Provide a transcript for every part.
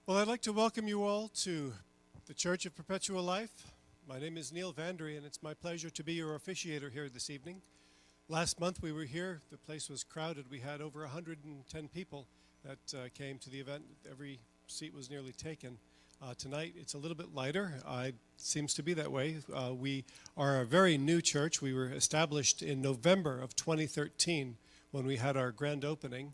Well, I'd like to welcome you all to the Church of Perpetual Life. My name is Neil Vandry, and it's my pleasure to be your officiator here this evening. Last month we were here. The place was crowded. We had over 110 people that came to the event. Every seat was nearly taken. Tonight it's a little bit lighter. It seems to be that way. We are a very new church. We were established in November of 2013 when we had our grand opening.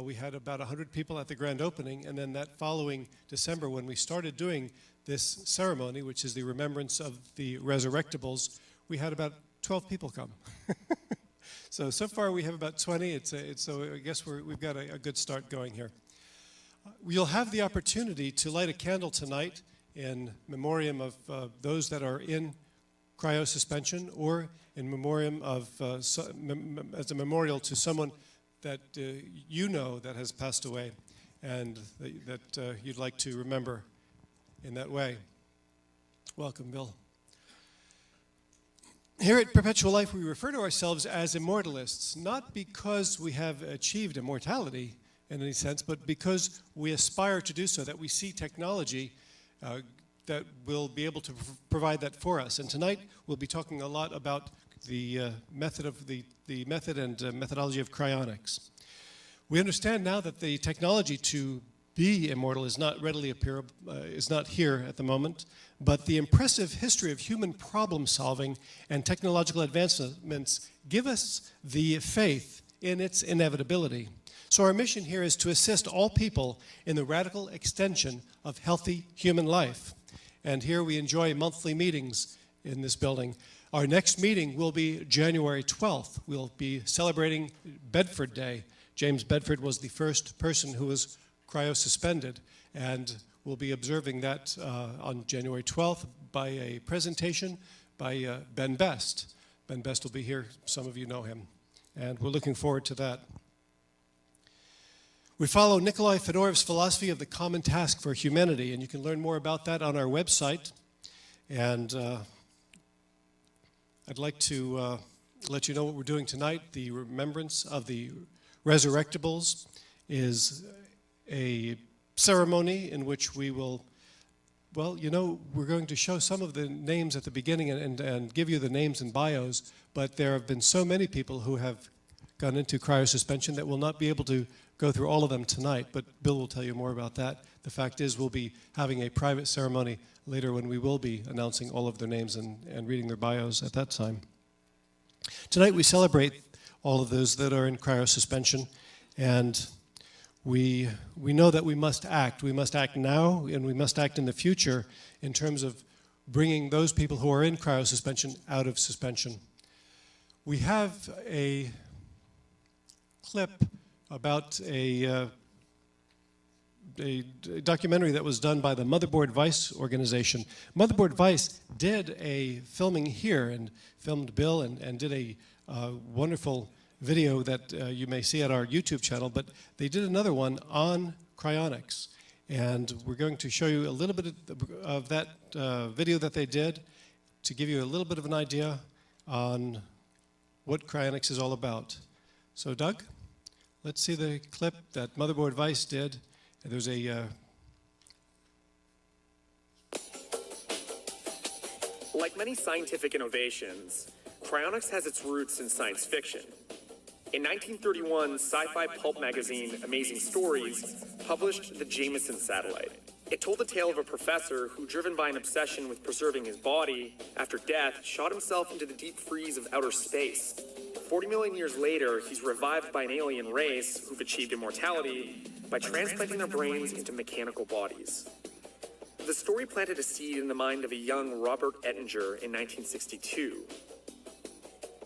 We had about 100 people at the grand opening, and then that following December when we started doing this ceremony, which is the remembrance of the Resurrectables, we had about 12 people come. So far we have about 20. So I guess we've got a good start going here. You'll have the opportunity to light a candle tonight in memoriam of those that are in cryosuspension, or in memoriam of as a memorial to someone that you know that has passed away, and that you'd like to remember in that way. Welcome, Bill. Here at Perpetual Life, we refer to ourselves as immortalists, not because we have achieved immortality in any sense, but because we aspire to do so, that we see technology that will be able to provide that for us. And tonight, we'll be talking a lot about the method and methodology of cryonics. We understand now that the technology to be immortal is not readily is not here at the moment, but the impressive history of human problem solving and technological advancements give us the faith in its inevitability. So our mission here is to assist all people in the radical extension of healthy human life. And here we enjoy monthly meetings in this building. Our next meeting will be January 12th. We'll be celebrating Bedford Day. James Bedford was the first person who was cryosuspended, and we'll be observing that on January 12th by a presentation by Ben Best. Ben Best will be here. Some of you know him, and we're looking forward to that. We follow Nikolai Fedorov's philosophy of the common task for humanity, and you can learn more about that on our website. And I'd like to let you know what we're doing tonight. The remembrance of the Resurrectables is a ceremony in which we will, well, you know, we're going to show some of the names at the beginning and give you the names and bios, but there have been so many people who have gone into cryosuspension that we'll not be able to go through all of them tonight, but Bill will tell you more about that. The fact is, we'll be having a private ceremony later when we will be announcing all of their names and reading their bios at that time. Tonight we celebrate all of those that are in cryosuspension, and we know that we must act. We must act now, and we must act in the future in terms of bringing those people who are in cryosuspension out of suspension. We have a clip about a documentary that was done by the Motherboard Vice organization. Motherboard Vice did a filming here and filmed Bill and did a wonderful video that you may see at our YouTube channel, but they did another one on cryonics. And we're going to show you a little bit of that video that they did to give you a little bit of an idea on what cryonics is all about. So Doug, let's see the clip that Motherboard Vice did. There's a Like many scientific innovations, cryonics has its roots in science fiction. In 1931, sci-fi pulp magazine Amazing Stories published the Jameson satellite. It told the tale of a professor who, driven by an obsession with preserving his body after death, shot himself into the deep freeze of outer space. 40 million years later, he's revived by an alien race who've achieved immortality by transplanting their brains into mechanical bodies. The story planted a seed in the mind of a young Robert Ettinger in 1962.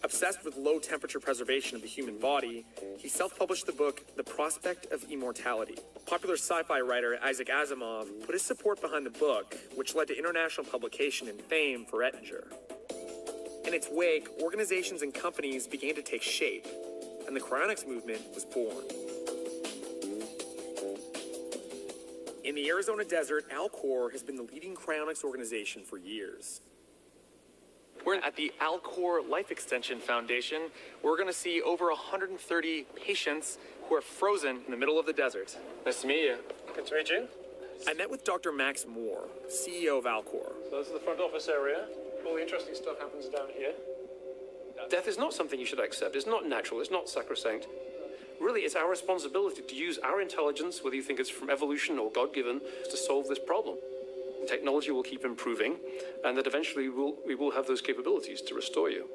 Obsessed with low-temperature preservation of the human body, he self-published the book The Prospect of Immortality. Popular sci-fi writer Isaac Asimov put his support behind the book, which led to international publication and fame for Ettinger. In its wake, organizations and companies began to take shape, and the cryonics movement was born. In the Arizona desert, Alcor has been the leading cryonics organization for years. We're at the Alcor Life Extension Foundation. We're going to see over 130 patients who are frozen in the middle of the desert. Nice to meet you. Good to meet you. I met with Dr. Max Moore, CEO of Alcor. So this is the front office area. All the interesting stuff happens down here. Death is not something you should accept. It's not natural. It's not sacrosanct. Really, it's our responsibility to use our intelligence, whether you think it's from evolution or God-given, to solve this problem. Technology will keep improving, and that eventually we will have those capabilities to restore you.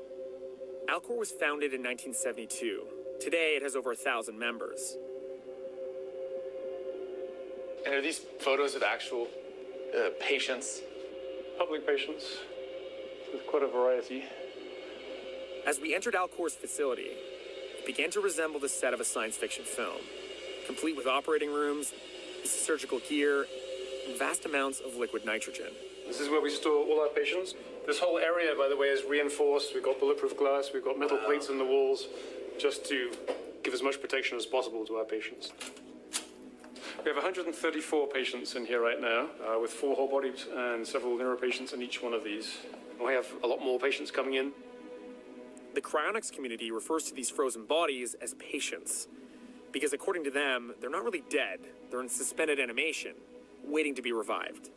Alcor was founded in 1972. Today, it has over 1,000 members. And are these photos of actual patients? Public patients with quite a variety. As we entered Alcor's facility, it began to resemble the set of a science fiction film, complete with operating rooms, surgical gear, and vast amounts of liquid nitrogen. This is where we store all our patients. This whole area, by the way, is reinforced. We've got bulletproof glass, we've got metal plates in the walls, just to give as much protection as possible to our patients. We have 134 patients in here right now, with 4 whole bodies and several neuro patients in each one of these. We have a lot more patients coming in. The cryonics community refers to these frozen bodies as patients, because according to them, they're not really dead. They're in suspended animation, waiting to be revived.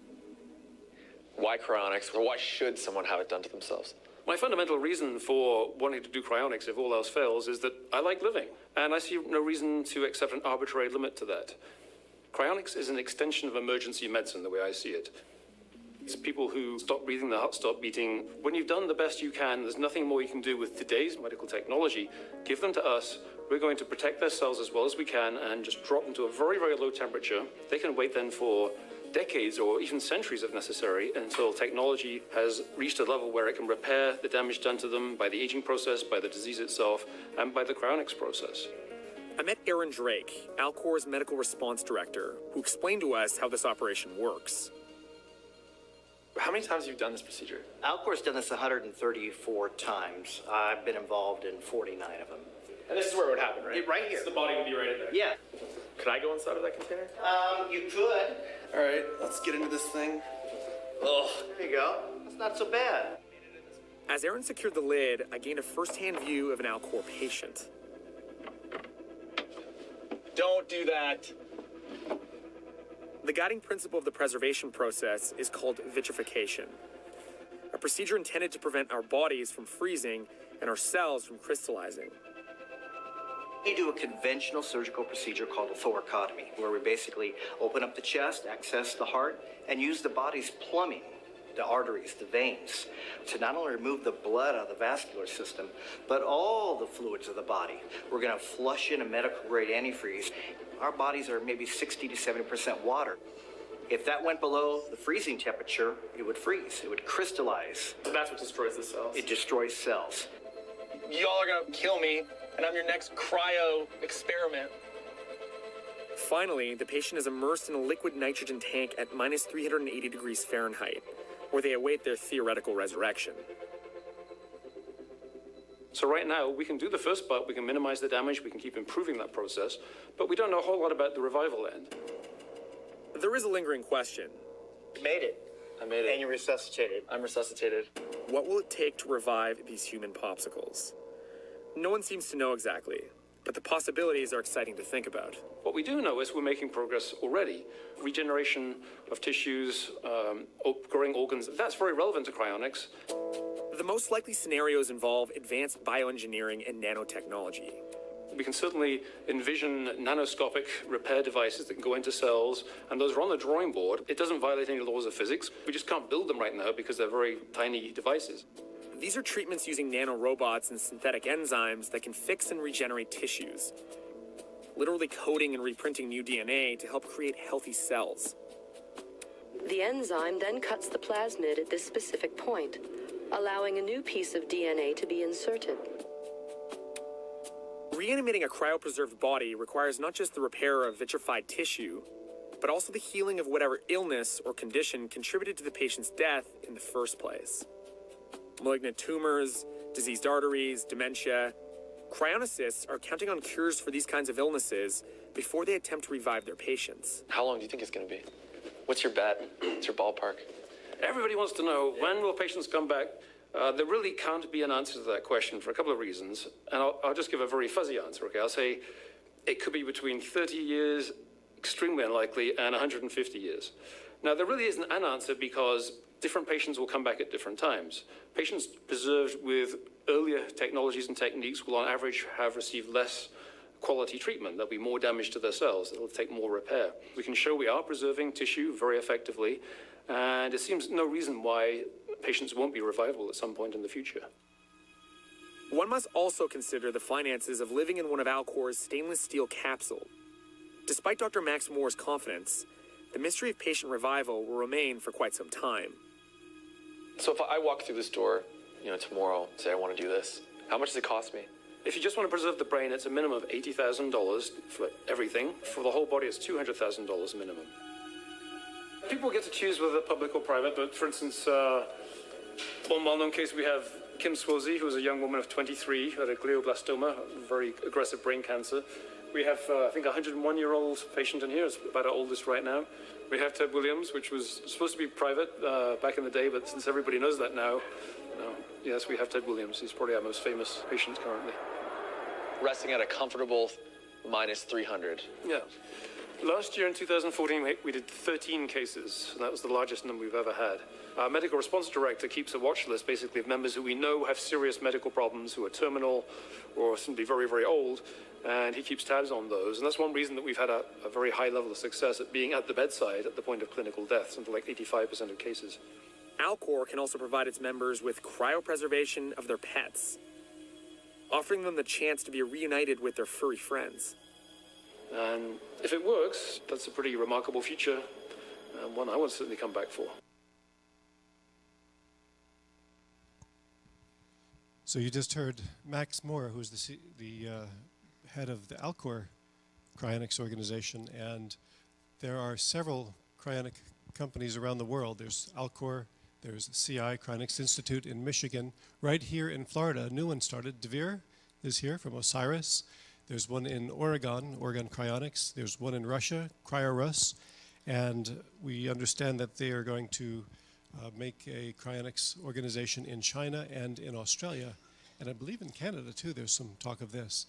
Why cryonics, or why should someone have it done to themselves? My fundamental reason for wanting to do cryonics, if all else fails, is that I like living, and I see no reason to accept an arbitrary limit to that. Cryonics is an extension of emergency medicine, the way I see it. It's people who stop breathing, their heart stop beating. When you've done the best you can, there's nothing more you can do with today's medical technology. Give them to us. We're going to protect their cells as well as we can and just drop them to a very, very low temperature. They can wait then for decades or even centuries if necessary until technology has reached a level where it can repair the damage done to them by the aging process, by the disease itself, and by the cryonics process. I met Aaron Drake, Alcor's medical response director, who explained to us how this operation works. How many times have you done this procedure? Alcor's done this 134 times. I've been involved in 49 of them. And this is where it would happen, right? Right here. The body would be right in there. Yeah. Could I go inside of that container? You could. All right, let's get into this thing. Oh, There you go. That's not so bad. As Aaron secured the lid, I gained a first-hand view of an Alcor patient. don't do that. The guiding principle of the preservation process is called vitrification, a procedure intended to prevent our bodies from freezing and our cells from crystallizing. We do a conventional surgical procedure called a thoracotomy, where we basically open up the chest, access the heart, and use the body's plumbing, the arteries, the veins, to not only remove the blood out of the vascular system, but all the fluids of the body. We're going to flush in a medical-grade antifreeze. Our bodies are maybe 60 to 70% water. If that went below the freezing temperature, it would freeze. It would crystallize. So that's what destroys the cells. It destroys cells. Y'all are gonna kill me, and I'm your next cryo experiment. Finally, the patient is immersed in a liquid nitrogen tank at minus 380 degrees Fahrenheit, where they await their theoretical resurrection. So right now, we can do the first part, we can minimize the damage, we can keep improving that process, but we don't know a whole lot about the revival end. There is a lingering question. You made it. I made it. And you resuscitated. I'm resuscitated. What will it take to revive these human popsicles? No one seems to know exactly, but the possibilities are exciting to think about. What we do know is we're making progress already. Regeneration of tissues, growing organs, that's very relevant to cryonics. The most likely scenarios involve advanced bioengineering and nanotechnology. We can certainly envision nanoscopic repair devices that can go into cells, and those are on the drawing board. It doesn't violate any laws of physics. We just can't build them right now because they're very tiny devices. These are treatments using nanorobots and synthetic enzymes that can fix and regenerate tissues, literally coding and reprinting new DNA to help create healthy cells. The enzyme then cuts the plasmid at this specific point, allowing a new piece of DNA to be inserted. Reanimating a cryopreserved body requires not just the repair of vitrified tissue, but also the healing of whatever illness or condition contributed to the patient's death in the first place. Malignant tumors, diseased arteries, dementia. Cryonicists are counting on cures for these kinds of illnesses before they attempt to revive their patients. How long do you think it's gonna be? What's your bet? What's your ballpark? Everybody wants to know, when will patients come back? There really can't be an answer to that question for a couple of reasons, and I'll just give a very fuzzy answer, okay? I'll say it could be between 30 years, extremely unlikely, and 150 years. Now, there really isn't an answer because different patients will come back at different times. Patients preserved with earlier technologies and techniques will on average have received less quality treatment. There'll be more damage to their cells. It'll take more repair. We can show we are preserving tissue very effectively, and it seems no reason why patients won't be revivable at some point in the future. One must also consider the finances of living in one of Alcor's stainless steel capsules. Despite Dr. Max Moore's confidence, the mystery of patient revival will remain for quite some time. So if I walk through this door, tomorrow, say I want to do this, how much does it cost me? If you just want to preserve the brain, it's a minimum of $80,000 for everything. For the whole body, it's $200,000 minimum. People get to choose whether public or private, but for instance, one well-known case, we have Kim Swosey, who was a young woman of 23, who had a glioblastoma, a very aggressive brain cancer. We have, I think, a 101-year-old patient in here, it's about our oldest right now. We have Ted Williams, which was supposed to be private back in the day, but since everybody knows that now, yes, we have Ted Williams. He's probably our most famous patient currently. Resting at a comfortable minus 300. Yeah. Last year in 2014, we did 13 cases, and that was the largest number we've ever had. Our medical response director keeps a watch list, basically, of members who we know have serious medical problems, who are terminal or simply very, very old, and he keeps tabs on those. And that's one reason that we've had a very high level of success at being at the bedside at the point of clinical death, something like 85% of cases. Alcor can also provide its members with cryopreservation of their pets, offering them the chance to be reunited with their furry friends. And if it works, that's a pretty remarkable future, and one I would certainly come back for. So you just heard Max Moore, who's the head of the Alcor cryonics organization, and there are several cryonic companies around the world. There's Alcor, there's CI, Cryonics Institute in Michigan. Right here in Florida, a new one started. DeVere is here from Osiris. There's one in Oregon, Oregon Cryonics. There's one in Russia, CryoRus. And we understand that they are going to make a cryonics organization in China and in Australia. And I believe in Canada, too, there's some talk of this.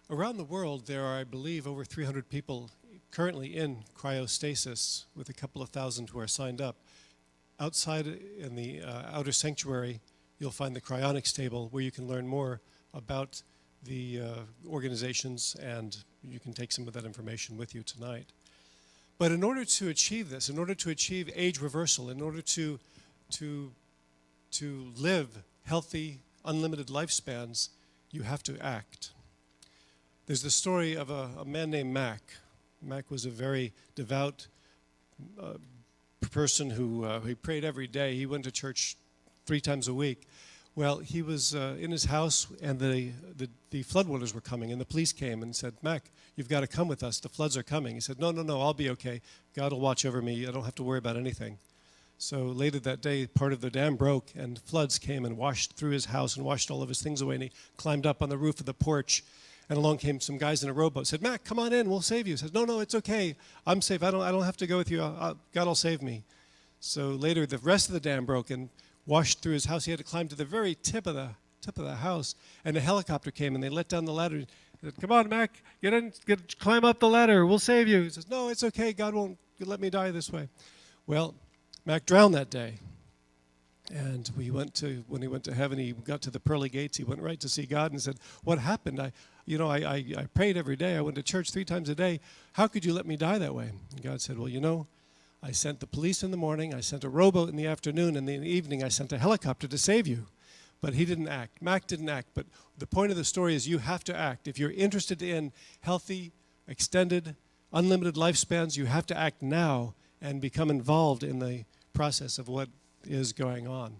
Around the world, there are, I believe, over 300 people currently in cryostasis, with a couple of thousand who are signed up. Outside in the outer sanctuary, you'll find the cryonics table where you can learn more about the organizations, and you can take some of that information with you tonight. But in order to achieve this, in order to achieve age reversal, in order to live healthy, unlimited lifespans, you have to act. There's the story of a man named Mac. Mac was a very devout person who he prayed every day. He went to church 3 times a week. Well, he was in his house, and the floodwaters were coming, and the police came and said, "Mac, you've got to come with us. The floods are coming." He said, No, I'll be okay. God will watch over me. I don't have to worry about anything." So later that day, part of the dam broke, and floods came and washed through his house and washed all of his things away, and he climbed up on the roof of the porch, and along came some guys in a rowboat. Said, "Mac, come on in. We'll save you." He said, No, it's okay. I'm safe. I don't have to go with you. God will save me." So later, the rest of the dam broke and washed through his house. He had to climb to the very tip of the house, and a helicopter came and they let down the ladder. He said, "Come on, Mac, get in, climb up the ladder. We'll save you." He says, "No, it's okay. God won't let me die this way." Well, Mac drowned that day, and when he went to heaven, he got to the pearly gates. He went right to see God and said, "What happened? I prayed every day. I went to church 3 times a day. How could you let me die that way?" And God said, "Well, I sent the police in the morning, I sent a rowboat in the afternoon, and in the evening I sent a helicopter to save you." But he didn't act. Mac didn't act. But the point of the story is you have to act. If you're interested in healthy, extended, unlimited lifespans, you have to act now and become involved in the process of what is going on.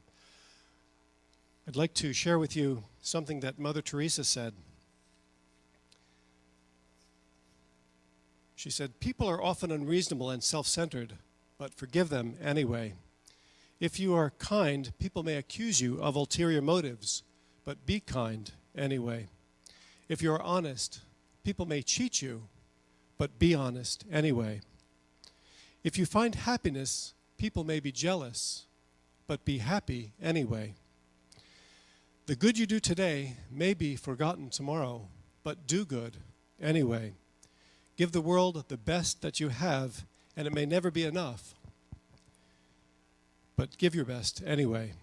I'd like to share with you something that Mother Teresa said. She said, "People are often unreasonable and self-centered, but forgive them anyway. If you are kind, people may accuse you of ulterior motives, but be kind anyway. If you are honest, people may cheat you, but be honest anyway. If you find happiness, people may be jealous, but be happy anyway. The good you do today may be forgotten tomorrow, but do good anyway. Give the world the best that you have, and it may never be enough. But give your best anyway.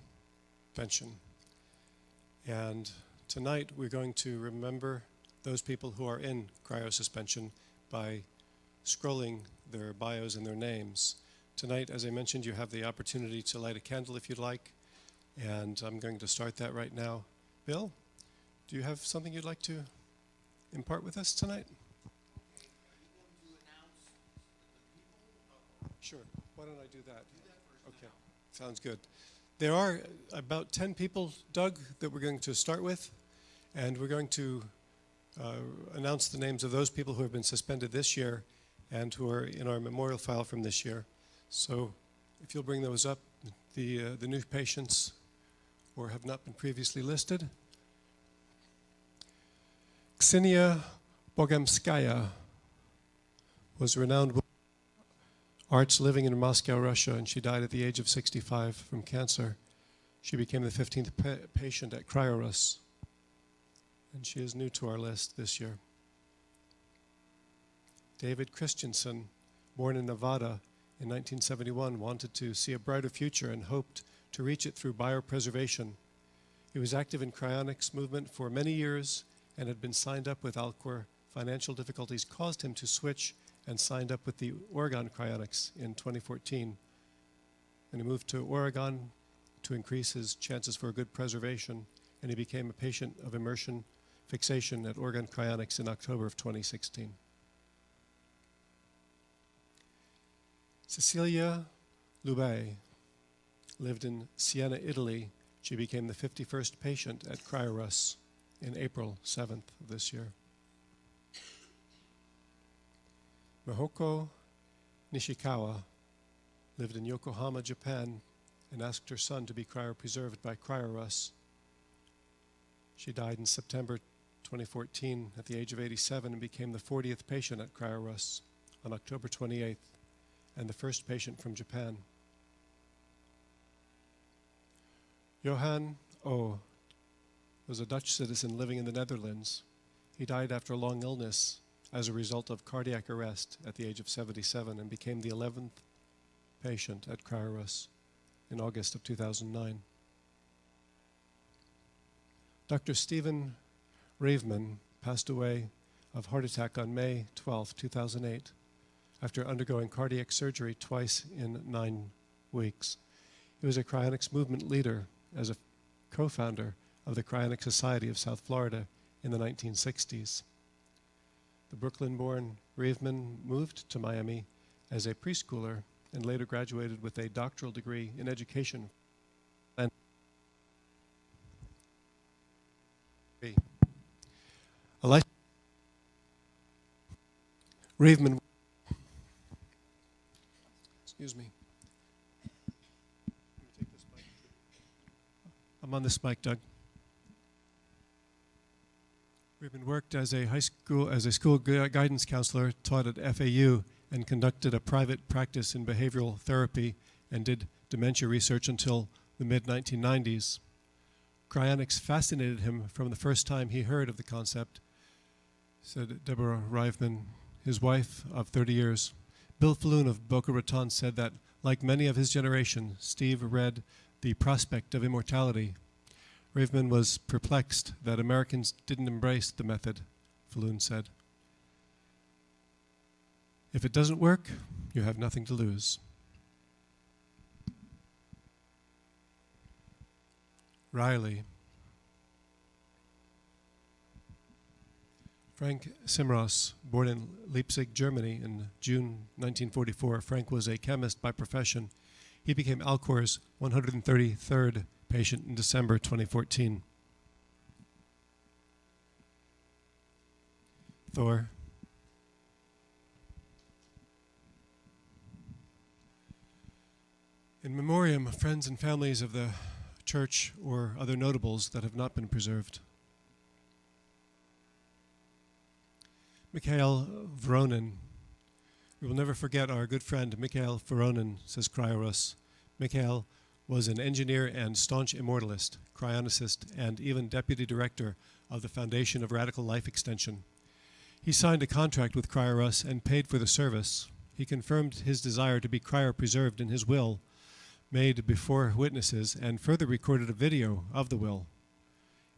Suspension. And tonight we're going to remember those people who are in cryosuspension by scrolling their bios and their names. Tonight, as I mentioned, you have the opportunity to light a candle if you'd like, and I'm going to start that right now. Bill, do you have something you'd like to impart with us tonight? Sure. Why don't I do that? Okay. Sounds good. There are about 10 people, Doug, that we're going to start with, and we're going to announce the names of those people who have been suspended this year and who are in our memorial file from this year. So if you'll bring those up, the new patients or have not been previously listed. Ksenia Bogamskaya was a renowned arts living in Moscow, Russia, and she died at the age of 65 from cancer. She became the 15th patient at CryoRus, and she is new to our list this year. David Christensen, born in Nevada in 1971, wanted to see a brighter future and hoped to reach it through biopreservation. He was active in cryonics movement for many years and had been signed up with Alcor. Financial difficulties caused him to switch and signed up with the Oregon Cryonics in 2014. And he moved to Oregon to increase his chances for good preservation, and he became a patient of immersion fixation at Oregon Cryonics in October of 2016. Cecilia Lubay lived in Siena, Italy. She became the 51st patient at CryoRus in April 7th of this year. Mahoko Nishikawa lived in Yokohama, Japan, and asked her son to be cryopreserved by CryoRus. She died in September 2014 at the age of 87 and became the 40th patient at CryoRus on October 28th and the first patient from Japan. Johan O. was a Dutch citizen living in the Netherlands. He died after a long illness as a result of cardiac arrest at the age of 77 and became the 11th patient at CryoRus in August of 2009. Dr. Stephen Raveman passed away of heart attack on May 12, 2008, after undergoing cardiac surgery twice in 9 weeks. He was a cryonics movement leader as a co-founder of the Cryonic Society of South Florida in the 1960s. The Brooklyn-born Raveman moved to Miami as a preschooler and later graduated with a doctoral degree in education. Raveman, excuse me. Take this mic. I'm on this mic, Doug. Raveman worked as a school guidance counselor, taught at FAU, and conducted a private practice in behavioral therapy and did dementia research until the mid-1990s. Cryonics fascinated him from the first time he heard of the concept, said Deborah Raveman, his wife of 30 years. Bill Falloon of Boca Raton said that, like many of his generation, Steve read The Prospect of Immortality. Raveman was perplexed that Americans didn't embrace the method, Falloon said. If it doesn't work, you have nothing to lose. Riley. Frank Simros, born in Leipzig, Germany in June 1944. Frank was a chemist by profession. He became Alcor's 133rd patient in December 2014. Thor. In memoriam of friends and families of the church or other notables that have not been preserved. Mikhail Voronin. We will never forget our good friend Mikhail Voronin, says CryoRus. Mikhail was an engineer and staunch immortalist, cryonicist, and even deputy director of the Foundation of Radical Life Extension. He signed a contract with Cryo-Rus and paid for the service. He confirmed his desire to be cryopreserved in his will, made before witnesses, and further recorded a video of the will.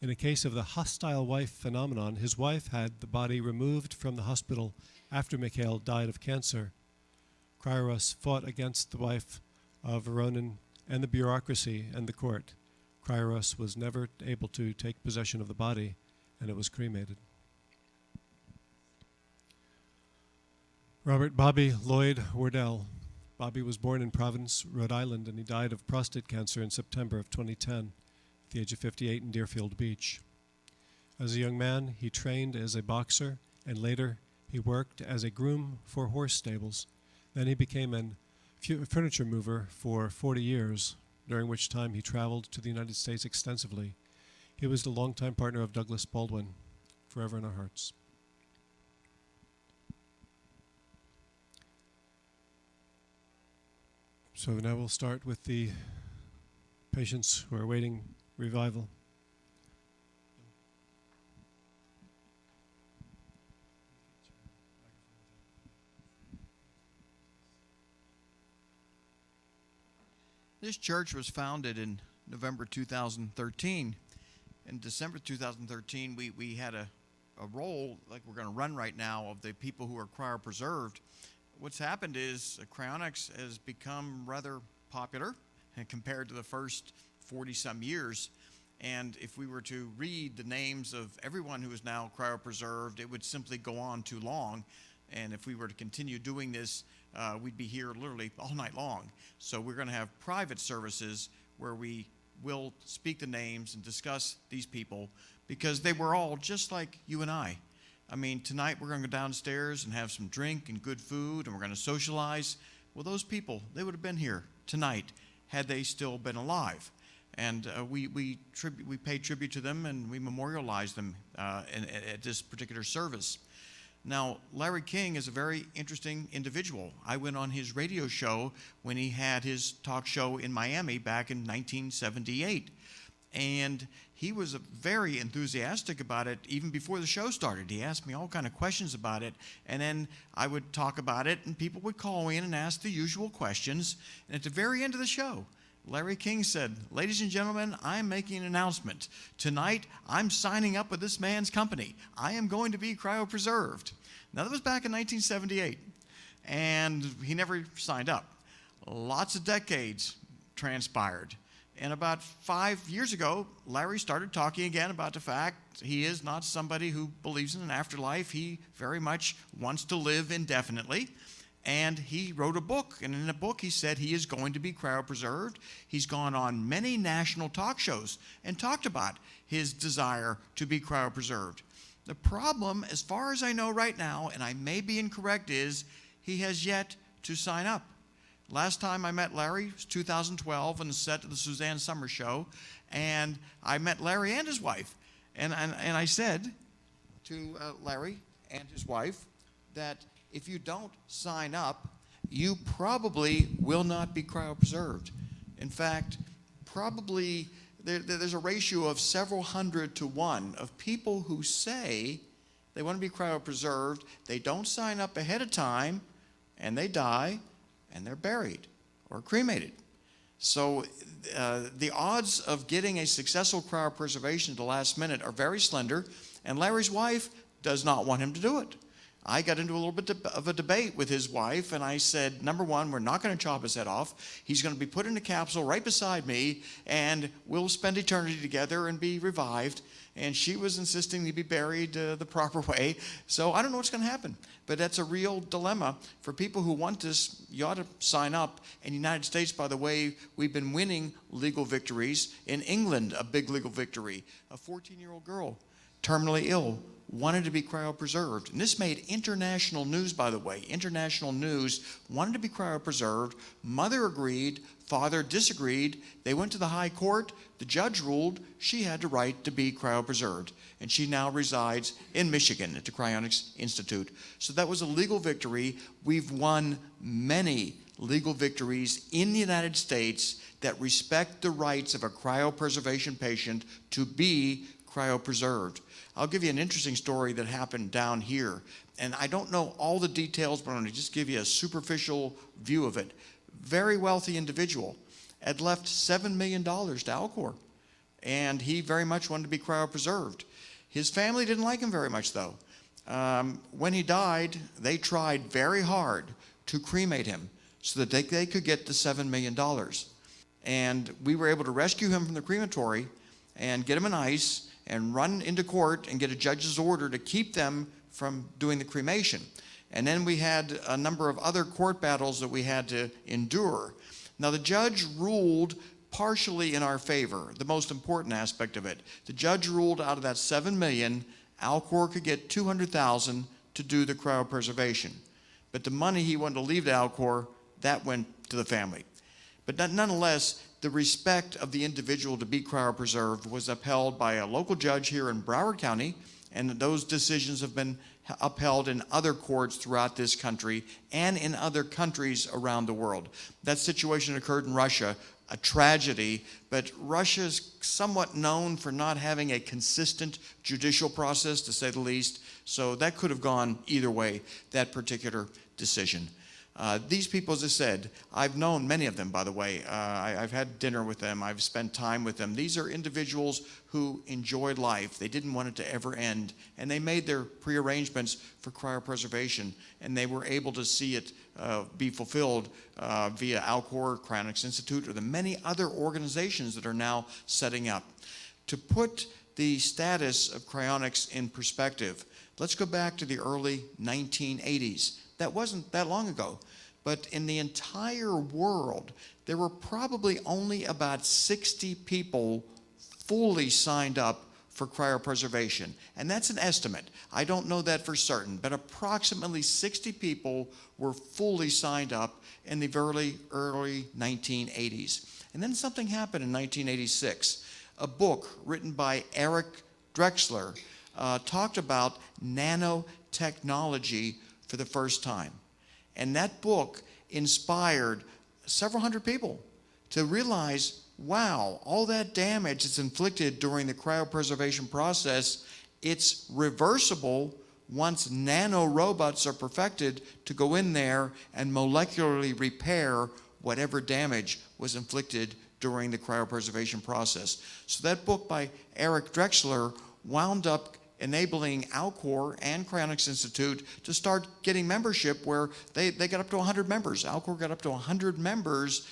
In a case of the hostile wife phenomenon, his wife had the body removed from the hospital after Mikhail died of cancer. Cryo-Rus fought against the wife of Voronin and the bureaucracy and the court. Cryo-Rus was never able to take possession of the body, and it was cremated. Robert Bobby Lloyd Wardell. Bobby was born in Providence, Rhode Island, and he died of prostate cancer in September of 2010 at the age of 58 in Deerfield Beach. As a young man, he trained as a boxer, and later he worked as a groom for horse stables. Then he became a furniture mover for 40 years, during which time he traveled to the United States extensively. He was the longtime partner of Douglas Baldwin, forever in our hearts. So now we'll start with the patients who are awaiting revival. This church was founded in November 2013. In December 2013, we had a roll, like we're going to run right now, of the people who are cryopreserved. What's happened is cryonics has become rather popular compared to the first 40-some years. And if we were to read the names of everyone who is now cryopreserved, it would simply go on too long. And if we were to continue doing this, we'd be here literally all night long. So we're going to have private services where we will speak the names and discuss these people, because they were all just like you and I. I mean, tonight we're going to go downstairs and have some drink and good food, and we're going to socialize. Well, those people, they would have been here tonight had they still been alive. And we pay tribute to them, and we memorialize them at this particular service. Now, Larry King is a very interesting individual. I went on his radio show when he had his talk show in Miami back in 1978. And he was very enthusiastic about it even before the show started. He asked me all kind of questions about it, and then I would talk about it, and people would call in and ask the usual questions. And at the very end of the show, Larry King said, "Ladies and gentlemen, I'm making an announcement. Tonight, I'm signing up with this man's company. I am going to be cryopreserved." Now, that was back in 1978, and he never signed up. Lots of decades transpired. And about 5 years ago, Larry started talking again about the fact he is not somebody who believes in an afterlife. He very much wants to live indefinitely. And he wrote a book, and in the book he said he is going to be cryopreserved. He's gone on many national talk shows and talked about his desire to be cryopreserved. The problem, as far as I know right now, and I may be incorrect, is he has yet to sign up. Last time I met Larry was 2012 on the set of the Suzanne Summers show, and I met Larry and his wife. And I said to Larry and his wife that if you don't sign up, you probably will not be cryopreserved. In fact, probably there's a ratio of several hundred to one of people who say they want to be cryopreserved, they don't sign up ahead of time, and they die, and they're buried or cremated. So the odds of getting a successful cryopreservation at the last minute are very slender, and Larry's wife does not want him to do it. I got into a little bit of a debate with his wife, and I said, number one, we're not going to chop his head off. He's going to be put in a capsule right beside me, and we'll spend eternity together and be revived. And she was insisting he be buried the proper way. So I don't know what's going to happen. But that's a real dilemma for people who want this. You ought to sign up. In the United States, by the way, we've been winning legal victories. In England, a big legal victory. A 14-year-old girl, terminally ill, wanted to be cryopreserved. And this made international news, by the way. International news wanted to be cryopreserved. Mother agreed. Father disagreed. They went to the high court. The judge ruled she had the right to be cryopreserved. And she now resides in Michigan at the Cryonics Institute. So that was a legal victory. We've won many legal victories in the United States that respect the rights of a cryopreservation patient to be cryopreserved. I'll give you an interesting story that happened down here. And I don't know all the details, but I'm going to just give you a superficial view of it. Very wealthy individual had left $7 million to Alcor, and he very much wanted to be cryopreserved. His family didn't like him very much, though. When he died, they tried very hard to cremate him so that they could get the $7 million. And we were able to rescue him from the crematory and get him in ice and run into court and get a judge's order to keep them from doing the cremation. And then we had a number of other court battles that we had to endure. Now, the judge ruled partially in our favor, the most important aspect of it. The judge ruled out of that $7 million, Alcor could get $200,000 to do the cryopreservation. But the money he wanted to leave to Alcor, that went to the family. But nonetheless, the respect of the individual to be cryopreserved was upheld by a local judge here in Broward County, and those decisions have been upheld in other courts throughout this country and in other countries around the world. That situation occurred in Russia, a tragedy, but Russia is somewhat known for not having a consistent judicial process, to say the least, so that could have gone either way, that particular decision. These people, as I said, I've known many of them, by the way. I've had dinner with them. I've spent time with them. These are individuals who enjoyed life. They didn't want it to ever end, and they made their prearrangements for cryopreservation, and they were able to see it be fulfilled via Alcor, Cryonics Institute, or the many other organizations that are now setting up. To put the status of cryonics in perspective, let's go back to the early 1980s. That wasn't that long ago. But in the entire world, there were probably only about 60 people fully signed up for cryopreservation. And that's an estimate. I don't know that for certain, but approximately 60 people were fully signed up in the early 1980s. And then something happened in 1986. A book written by Eric Drexler talked about nanotechnology for the first time. And that book inspired several hundred people to realize, wow, all that damage that's inflicted during the cryopreservation process, it's reversible once nanorobots are perfected to go in there and molecularly repair whatever damage was inflicted during the cryopreservation process. So that book by Eric Drexler wound up enabling Alcor and Cryonics Institute to start getting membership where they got up to 100 members. Alcor got up to 100 members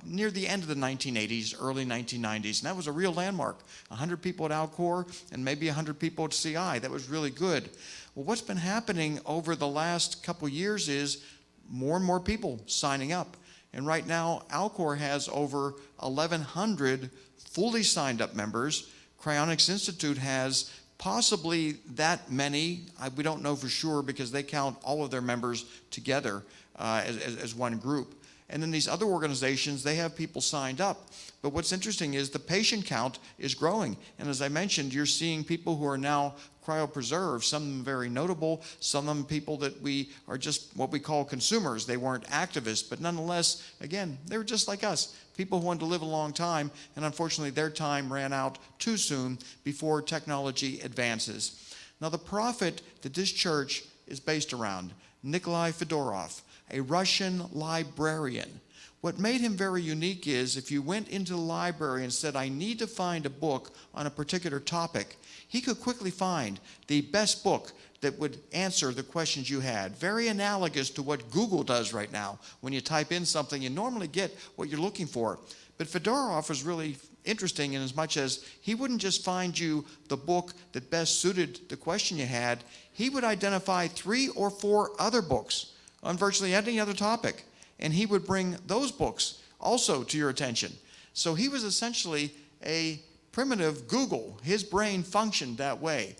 near the end of the 1980s, early 1990s, and that was a real landmark. 100 people at Alcor and maybe 100 people at CI. That was really good. Well, what's been happening over the last couple years is more and more people signing up. And right now, Alcor has over 1,100 fully signed up members. Cryonics Institute has possibly that many. We don't know for sure because they count all of their members together as one group. And then these other organizations, they have people signed up. But what's interesting is the patient count is growing. And as I mentioned, you're seeing people who are now cryopreserved, some of them very notable, some of them people that we are just what we call consumers. They weren't activists, but nonetheless, again, they were just like us, people who wanted to live a long time, and unfortunately their time ran out too soon before technology advances. Now the prophet that this church is based around, Nikolai Fedorov, a Russian librarian. What made him very unique is if you went into the library and said, I need to find a book on a particular topic, he could quickly find the best book that would answer the questions you had. Very analogous to what Google does right now. When you type in something, you normally get what you're looking for. But Fedorov was really interesting in as much as he wouldn't just find you the book that best suited the question you had. He would identify 3 or 4 other books on virtually any other topic, and he would bring those books also to your attention. So he was essentially a primitive Google. His brain functioned that way.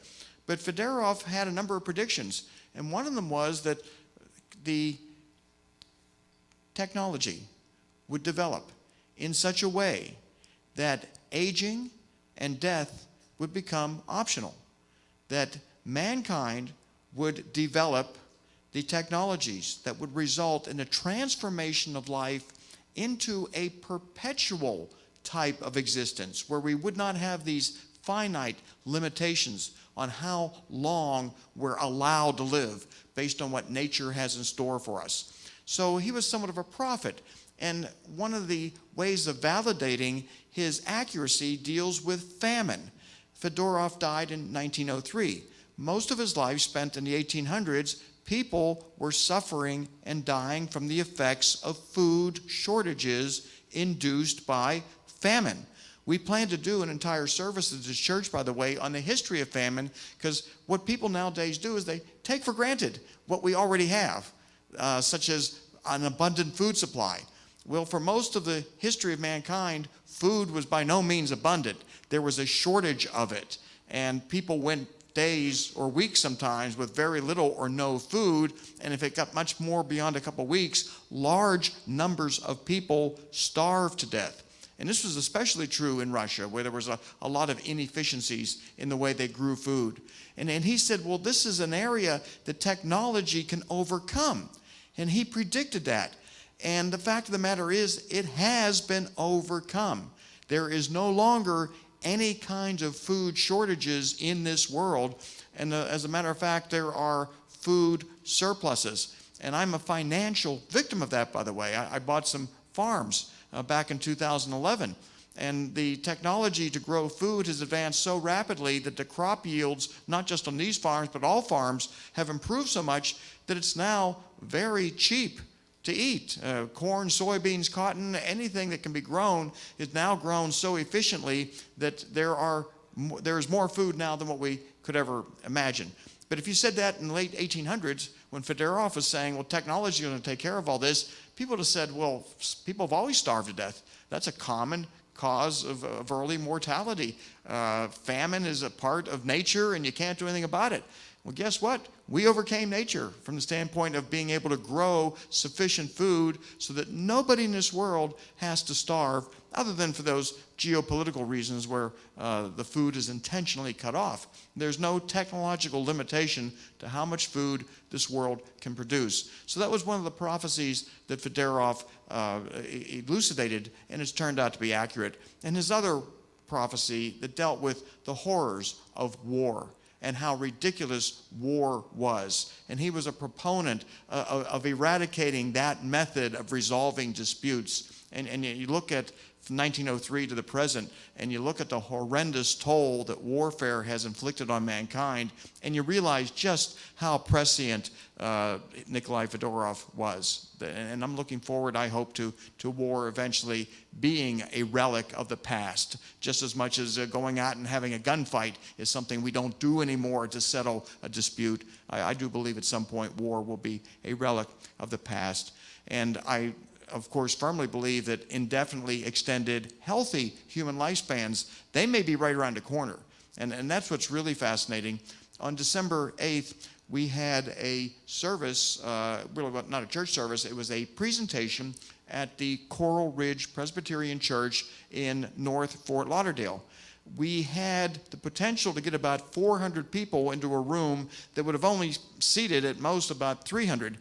But Fedorov had a number of predictions, and one of them was that the technology would develop in such a way that aging and death would become optional, that mankind would develop the technologies that would result in a transformation of life into a perpetual type of existence where we would not have these finite limitations on how long we're allowed to live based on what nature has in store for us. So he was somewhat of a prophet. And one of the ways of validating his accuracy deals with famine. Fedorov died in 1903. Most of his life spent in the 1800s, people were suffering and dying from the effects of food shortages induced by famine. We plan to do an entire service at this church, by the way, on the history of famine, because what people nowadays do is they take for granted what we already have, such as an abundant food supply. Well, for most of the history of mankind, food was by no means abundant. There was a shortage of it, and people went days or weeks sometimes with very little or no food, and if it got much more beyond a couple weeks, large numbers of people starved to death. And this was especially true in Russia, where there was a lot of inefficiencies in the way they grew food. And he said, well, this is an area that technology can overcome. And he predicted that. And the fact of the matter is, it has been overcome. There is no longer any kind of food shortages in this world. And as a matter of fact, there are food surpluses. And I'm a financial victim of that, by the way. I bought some farms back in 2011. And the technology to grow food has advanced so rapidly that the crop yields, not just on these farms, but all farms, have improved so much that it's now very cheap to eat. Corn, soybeans, cotton, anything that can be grown is now grown so efficiently that there's more food now than what we could ever imagine. But if you said that in the late 1800s, when Fedorov was saying, well, technology is going to take care of all this, people would have said, well, people have always starved to death. That's a common cause of early mortality. Famine is a part of nature, and you can't do anything about it. Well, guess what? We overcame nature from the standpoint of being able to grow sufficient food so that nobody in this world has to starve, other than for those geopolitical reasons where the food is intentionally cut off. There's no technological limitation to how much food this world can produce. So that was one of the prophecies that Fedorov elucidated, and it's turned out to be accurate. And his other prophecy that dealt with the horrors of war and how ridiculous war was. And he was a proponent of eradicating that method of resolving disputes. And you look at from 1903 to the present, and you look at the horrendous toll that warfare has inflicted on mankind, and you realize just how prescient Nikolai Fedorov was. And I'm looking forward, I hope, to war eventually being a relic of the past, just as much as going out and having a gunfight is something we don't do anymore to settle a dispute. I do believe at some point war will be a relic of the past. And I, of course, firmly believe that indefinitely extended, healthy human lifespans, they may be right around the corner. And that's what's really fascinating. On December 8th, we had a service, really not a church service, it was a presentation at the Coral Ridge Presbyterian Church in North Fort Lauderdale. We had the potential to get about 400 people into a room that would have only seated at most about 300.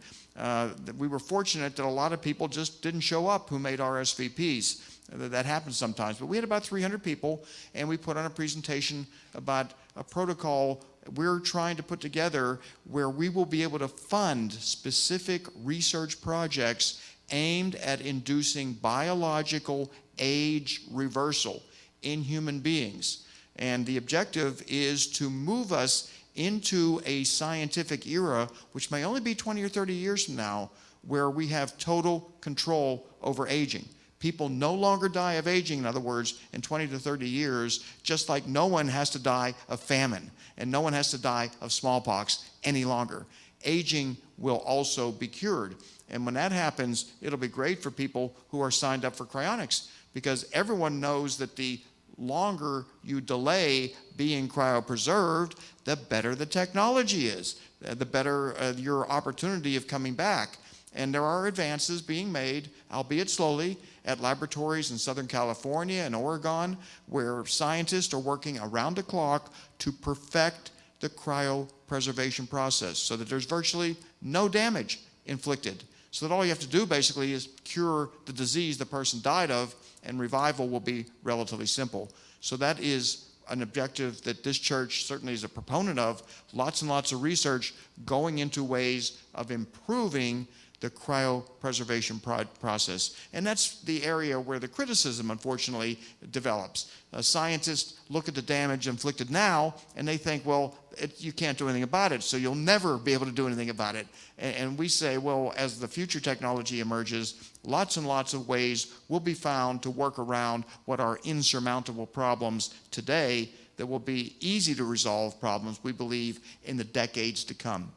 We were fortunate that a lot of people just didn't show up who made RSVPs. That happens sometimes. But we had about 300 people, and we put on a presentation about a protocol we're trying to put together where we will be able to fund specific research projects aimed at inducing biological age reversal in human beings. And the objective is to move us into a scientific era, which may only be 20 or 30 years from now, where we have total control over aging. People no longer die of aging, in other words, in 20 to 30 years, just like no one has to die of famine, and no one has to die of smallpox any longer. Aging will also be cured. And when that happens, it'll be great for people who are signed up for cryonics, because everyone knows that the longer you delay being cryopreserved, the better the technology is, the better your opportunity of coming back. And there are advances being made, albeit slowly, at laboratories in Southern California and Oregon, where scientists are working around the clock to perfect the cryopreservation process so that there's virtually no damage inflicted. So that all you have to do basically is cure the disease the person died of, and revival will be relatively simple. So that is an objective that this church certainly is a proponent of, lots and lots of research going into ways of improving the cryopreservation process. And that's the area where the criticism, unfortunately, develops. Scientists look at the damage inflicted now, and they think, well, you can't do anything about it, so you'll never be able to do anything about it. And we say, well, as the future technology emerges, lots and lots of ways will be found to work around what are insurmountable problems today that will be easy to resolve problems, we believe, in the decades to come.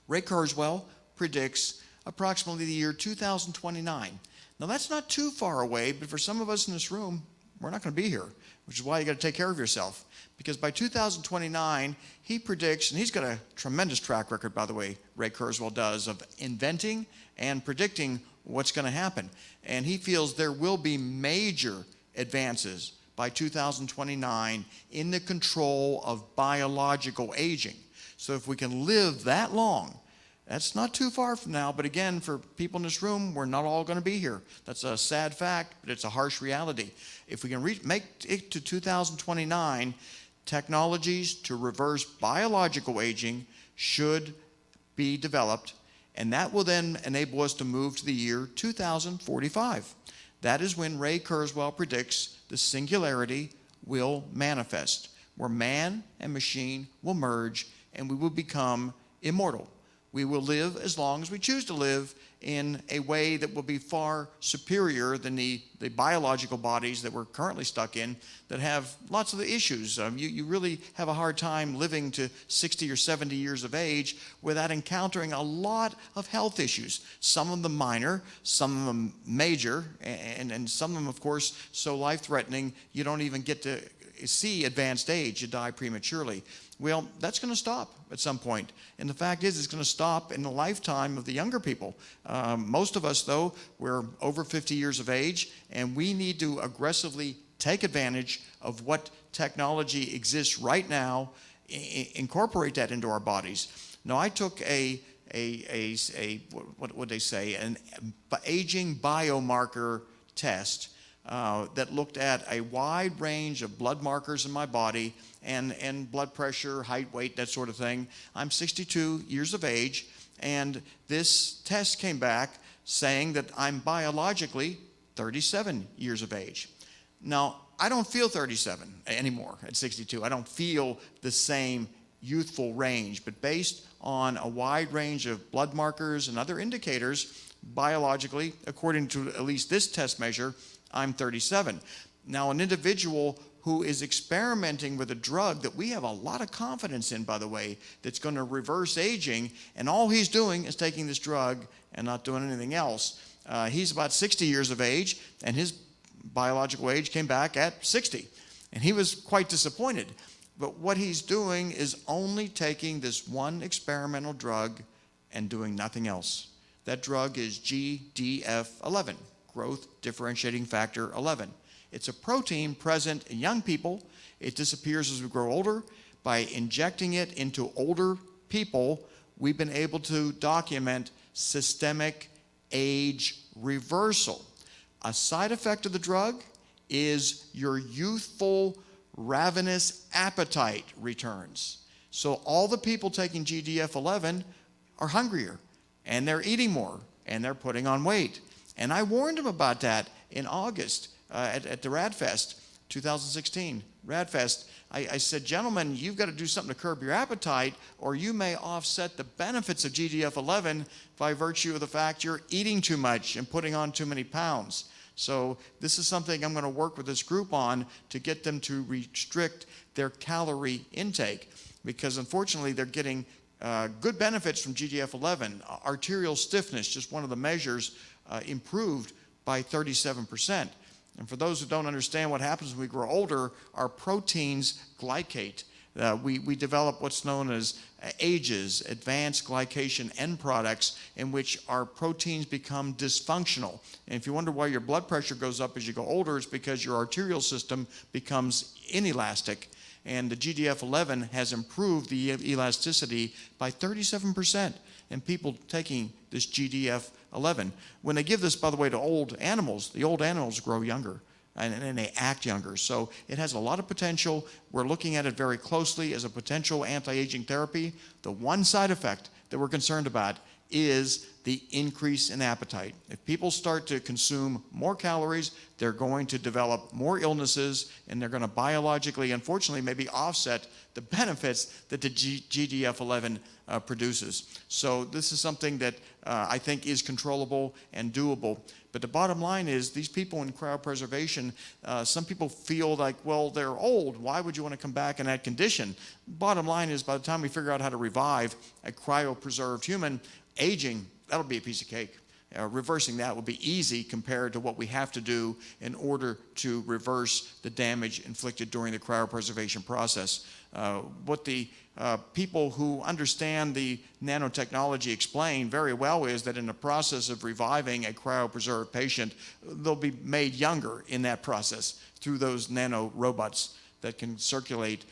Ray Kurzweil predicts approximately the year 2029. Now that's not too far away, but for some of us in this room, we're not going to be here, which is why you got to take care of yourself. Because by 2029, he predicts, and he's got a tremendous track record, by the way, Ray Kurzweil does, of inventing and predicting what's going to happen. And he feels there will be major advances by 2029 in the control of biological aging. So if we can live that long, that's not too far from now, but again, for people in this room, we're not all going to be here. That's a sad fact, but it's a harsh reality. If we can make it to 2029, technologies to reverse biological aging should be developed, and that will then enable us to move to the year 2045. That is when Ray Kurzweil predicts the singularity will manifest, where man and machine will merge, and we will become immortal. We will live as long as we choose to live in a way that will be far superior than the biological bodies that we're currently stuck in that have lots of the issues. You really have a hard time living to 60 or 70 years of age without encountering a lot of health issues. Some of them minor, some of them major, and some of them, of course, so life-threatening you don't even get to see advanced age. You die prematurely. Well, that's going to stop at some point. And the fact is, it's going to stop in the lifetime of the younger people. Most of us, though, we're over 50 years of age, and we need to aggressively take advantage of what technology exists right now, incorporate that into our bodies. Now, I took what would they say, an aging biomarker test that looked at a wide range of blood markers in my body and blood pressure, height, weight, that sort of thing. I'm 62 years of age, and this test came back saying that I'm biologically 37 years of age. Now, I don't feel 37 anymore at 62. I don't feel the same youthful range, but based on a wide range of blood markers and other indicators, biologically, according to at least this test measure, I'm 37. Now, an individual who is experimenting with a drug that we have a lot of confidence in, by the way, that's going to reverse aging, and all he's doing is taking this drug and not doing anything else. He's about 60 years of age, and his biological age came back at 60. And he was quite disappointed. But what he's doing is only taking this one experimental drug and doing nothing else. That drug is GDF11. Growth differentiating factor 11. It's a protein present in young people. It disappears as we grow older. By injecting it into older people, we've been able to document systemic age reversal. A side effect of the drug is your youthful, ravenous appetite returns. So all the people taking GDF11 are hungrier, and they're eating more, and they're putting on weight. And I warned him about that in August at the RADFest, 2016, RADFest. I said, gentlemen, you've got to do something to curb your appetite, or you may offset the benefits of GDF11 by virtue of the fact you're eating too much and putting on too many pounds. So this is something I'm going to work with this group on to get them to restrict their calorie intake, because unfortunately they're getting good benefits from GDF11. Arterial stiffness, just one of the measures, improved by 37%. And for those who don't understand what happens when we grow older, our proteins glycate. We develop what's known as AGEs, advanced glycation end products, in which our proteins become dysfunctional. And if you wonder why your blood pressure goes up as you go older, it's because your arterial system becomes inelastic. And the GDF11 has improved the elasticity by 37% in people taking this GDF11. When they give this, by the way, to old animals, the old animals grow younger. and they act younger. So it has a lot of potential. We're looking at it very closely as a potential anti-aging therapy. The one side effect that we're concerned about is the increase in appetite. If people start to consume more calories, they're going to develop more illnesses, and they're going to biologically, unfortunately, maybe offset the benefits that the GDF-11 produces. So this is something that I think is controllable and doable. But the bottom line is, these people in cryopreservation, some people feel like, well, they're old. Why would you want to come back in that condition? Bottom line is, by the time we figure out how to revive a cryopreserved human, aging, that'll be a piece of cake. Reversing that will be easy compared to what we have to do in order to reverse the damage inflicted during the cryopreservation process. What the people who understand the nanotechnology explain very well is that in the process of reviving a cryopreserved patient, they'll be made younger in that process through those nanorobots that can circulate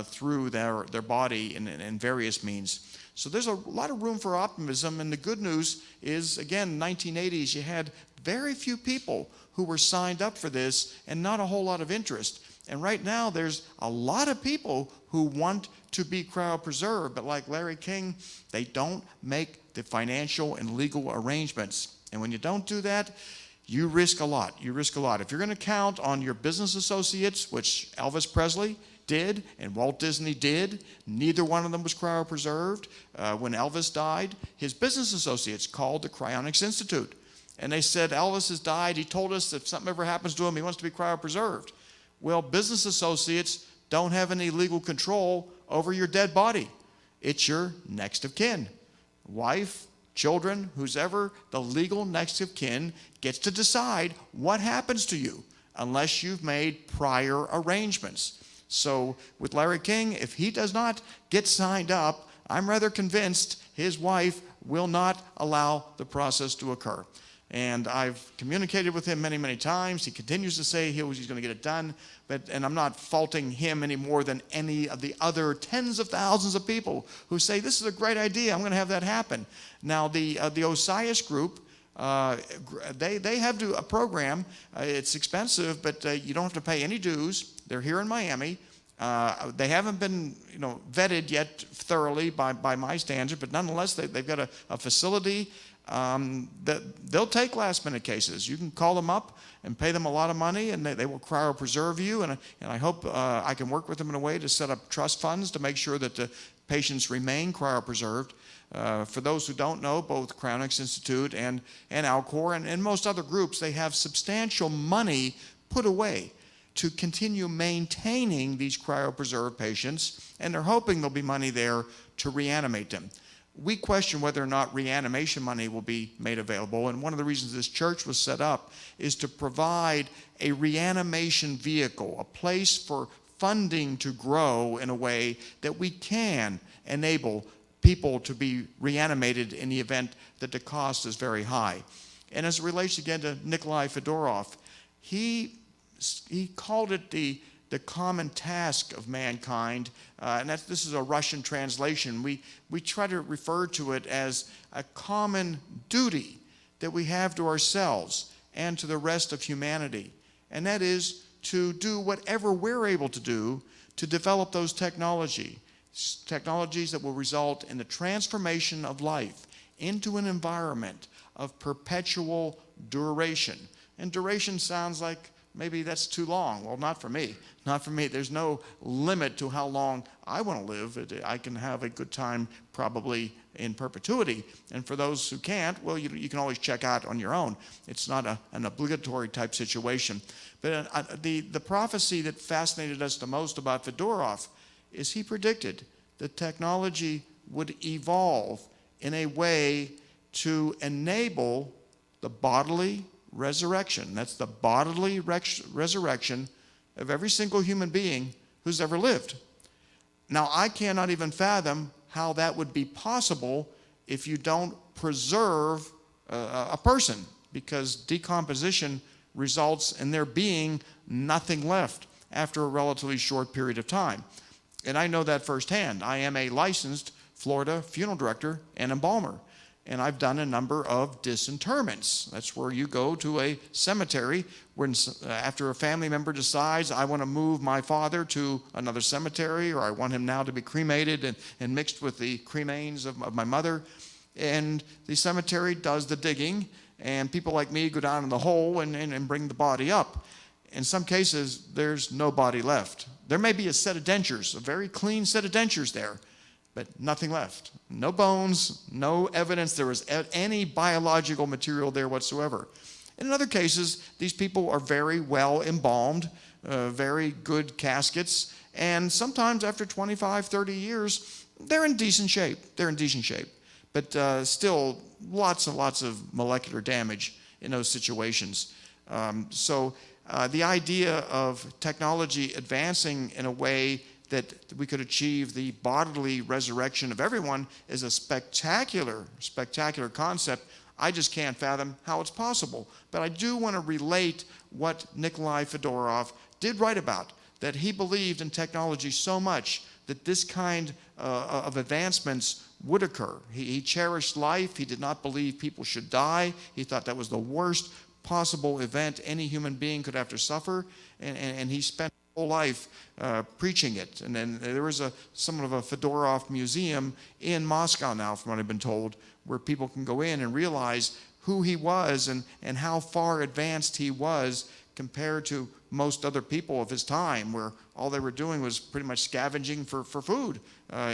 through their body in various means. So there's a lot of room for optimism, and the good news is, again, 1980s, you had very few people who were signed up for this and not a whole lot of interest. And right now, there's a lot of people who want to be cryopreserved, but like Larry King, they don't make the financial and legal arrangements. And when you don't do that, you risk a lot. You risk a lot. If you're going to count on your business associates, which Elvis Presley did and Walt Disney did, neither one of them was cryopreserved. When Elvis died, his business associates called the Cryonics Institute, and they said, Elvis has died. He told us if something ever happens to him, he wants to be cryopreserved. Well, business associates don't have any legal control over your dead body. It's your next of kin. Wife, children, who's ever the legal next of kin gets to decide what happens to you unless you've made prior arrangements. So with Larry King, if he does not get signed up, I'm rather convinced his wife will not allow the process to occur. And I've communicated with him many, many times. He continues to say he's going to get it done. And I'm not faulting him any more than any of the other tens of thousands of people who say, this is a great idea, I'm going to have that happen. Now, the OSIAS group, they have a program. It's expensive, but you don't have to pay any dues. They're here in Miami. They haven't been, vetted yet thoroughly by my standard, but nonetheless, they've got a facility that they'll take last-minute cases. You can call them up and pay them a lot of money, and they will cryopreserve you. And I hope I can work with them in a way to set up trust funds to make sure that the patients remain cryopreserved. For those who don't know, both Cryonics Institute and Alcor and most other groups, they have substantial money put away to continue maintaining these cryopreserved patients, and they're hoping there'll be money there to reanimate them. We question whether or not reanimation money will be made available, and one of the reasons this church was set up is to provide a reanimation vehicle, a place for funding to grow in a way that we can enable people to be reanimated in the event that the cost is very high. And as it relates again to Nikolai Fedorov, he called it the common task of mankind, and this is a Russian translation. We try to refer to it as a common duty that we have to ourselves and to the rest of humanity, and that is to do whatever we're able to do to develop those technologies that will result in the transformation of life into an environment of perpetual duration. And duration sounds like maybe that's too long. Well, not for me. Not for me. There's no limit to how long I want to live. I can have a good time probably in perpetuity. And for those who can't, well, you can always check out on your own. It's not an obligatory type situation. But the prophecy that fascinated us the most about Fedorov is he predicted that technology would evolve in a way to enable the bodily resurrection. That's the bodily resurrection of every single human being who's ever lived. Now, I cannot even fathom how that would be possible if you don't preserve a person, because decomposition results in there being nothing left after a relatively short period of time. And I know that firsthand. I am a licensed Florida funeral director and embalmer. and I've done a number of disinterments. That's where you go to a cemetery when, after a family member decides, I want to move my father to another cemetery, or I want him now to be cremated and mixed with the cremains of my mother. And the cemetery does the digging, and people like me go down in the hole and bring the body up. In some cases, there's no body left. There may be a set of dentures, a very clean set of dentures there, but nothing left. No bones, no evidence there was any biological material there whatsoever. In other cases, these people are very well embalmed, very good caskets, and sometimes after 25, 30 years, they're in decent shape. But still, lots and lots of molecular damage in those situations. So the idea of technology advancing in a way that we could achieve the bodily resurrection of everyone is a spectacular concept. I just can't fathom how it's possible. But I do want to relate what Nikolai Fedorov did write about, that he believed in technology so much that this kind of advancements would occur. He cherished life. He did not believe people should die. He thought that was the worst possible event any human being could have to suffer, and he spent his whole life preaching it. And then there was somewhat of a Fedorov museum in Moscow now, from what I've been told, where people can go in and realize who he was and how far advanced he was compared to most other people of his time, where all they were doing was pretty much scavenging for food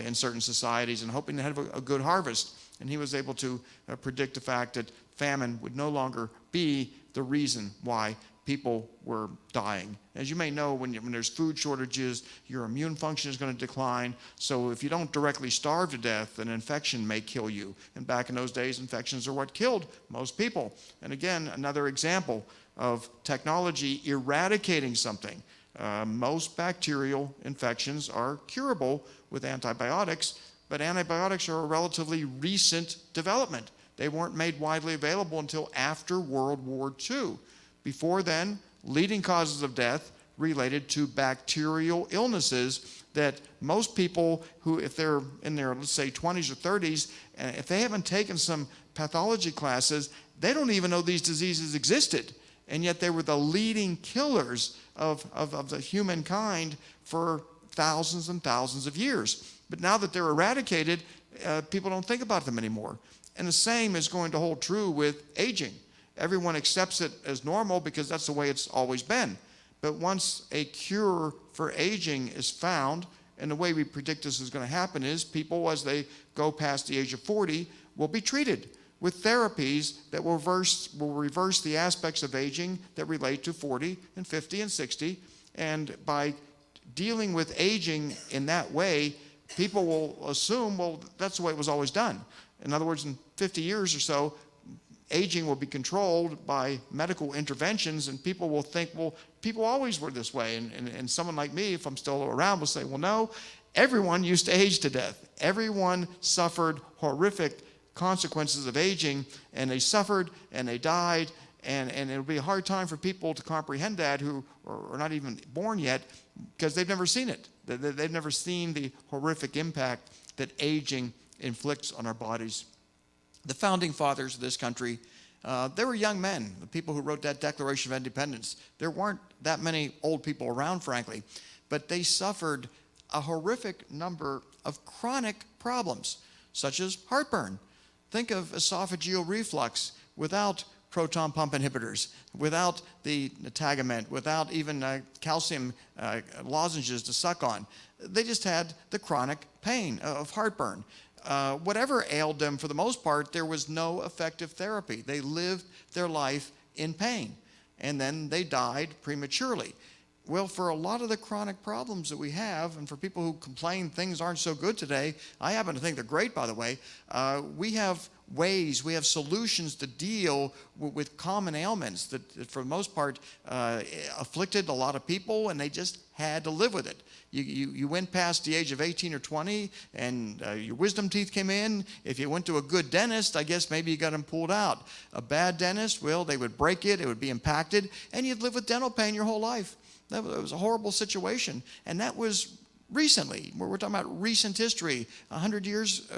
in certain societies and hoping to have a good harvest. And he was able to predict the fact that famine would no longer be the reason why people were dying. As you may know, when there's food shortages, your immune function is going to decline. So if you don't directly starve to death, an infection may kill you. And back in those days, infections are what killed most people. And again, another example of technology eradicating something. Most bacterial infections are curable with antibiotics, but antibiotics are a relatively recent development. They weren't made widely available until after World War II. Before then, leading causes of death related to bacterial illnesses that most people who, if they're in their, let's say, 20s or 30s, if they haven't taken some pathology classes, they don't even know these diseases existed. And yet they were the leading killers of the humankind for thousands and thousands of years. But now that they're eradicated, people don't think about them anymore. And the same is going to hold true with aging. Everyone accepts it as normal because that's the way it's always been. But once a cure for aging is found, and the way we predict this is going to happen is people, as they go past the age of 40, will be treated with therapies that will reverse the aspects of aging that relate to 40 and 50 and 60. And by dealing with aging in that way, people will assume, well, that's the way it was always done. In other words, in 50 years or so, aging will be controlled by medical interventions, and people will think, well, people always were this way. And someone like me, if I'm still around, will say, well, no, everyone used to age to death. Everyone suffered horrific consequences of aging, and they suffered and they died, and it'll be a hard time for people to comprehend that who are not even born yet, because they've never seen it. They've never seen the horrific impact that aging inflicts on our bodies. The founding fathers of this country, they were young men, the people who wrote that Declaration of Independence. There weren't that many old people around, frankly, but they suffered a horrific number of chronic problems, such as heartburn. Think of esophageal reflux without proton pump inhibitors, without the Tagamet, without even calcium lozenges to suck on. They just had the chronic pain of heartburn. Whatever ailed them, for the most part, there was no effective therapy. They lived their life in pain, and then they died prematurely. Well, for a lot of the chronic problems that we have, and for people who complain things aren't so good today, I happen to think they're great, by the way, we have ways, we have solutions to deal with common ailments that for the most part afflicted a lot of people, and they just had to live with it. You went past the age of 18 or 20 and your wisdom teeth came in. If you went to a good dentist, I guess maybe you got them pulled out. A bad dentist, well, they would break it, it would be impacted, and you'd live with dental pain your whole life. That was a horrible situation. And that was recently. We're talking about recent history, 100 years